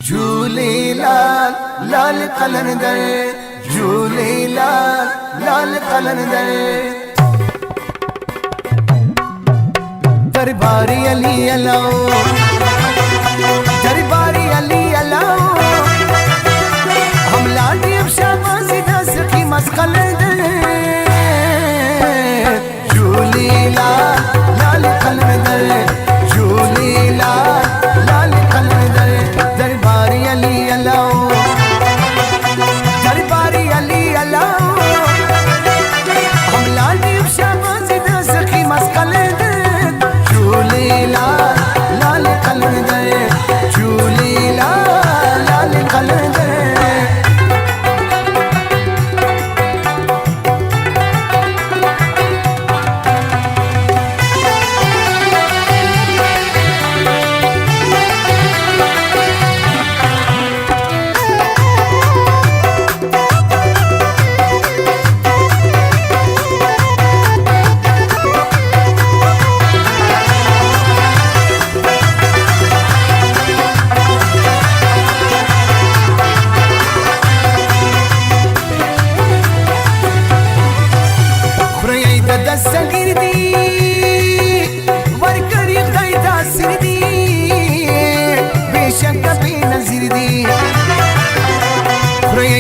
झूलेलाल लाल कलंदर, झूलेलाल लाल कलंदर। दरबारी अली अलाओ, दरबारी अली अलाओ, हम लाडी अब शाबाजी दस की मस्कलंदर। झूलेलाल लाल कलंदर, झूलेलाल लाल कलंदर। दरबारी अली अलाओ, दरबारी अली अलाओ, हम लाडी अब शाबाजी दस की मस्कलंदर। झूलेलाल लाल कलंदर, झूलेलाल लाल कलंदर।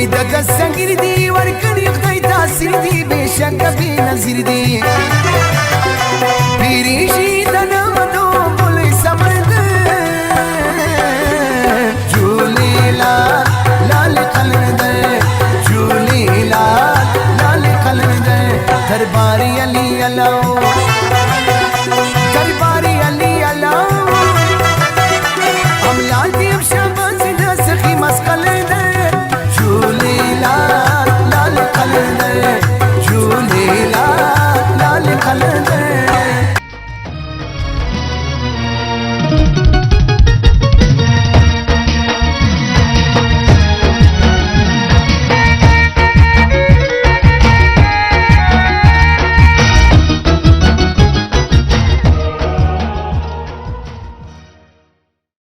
دقة السنجر دي وركن يخدي تاسر دي بيشك بي نزير دي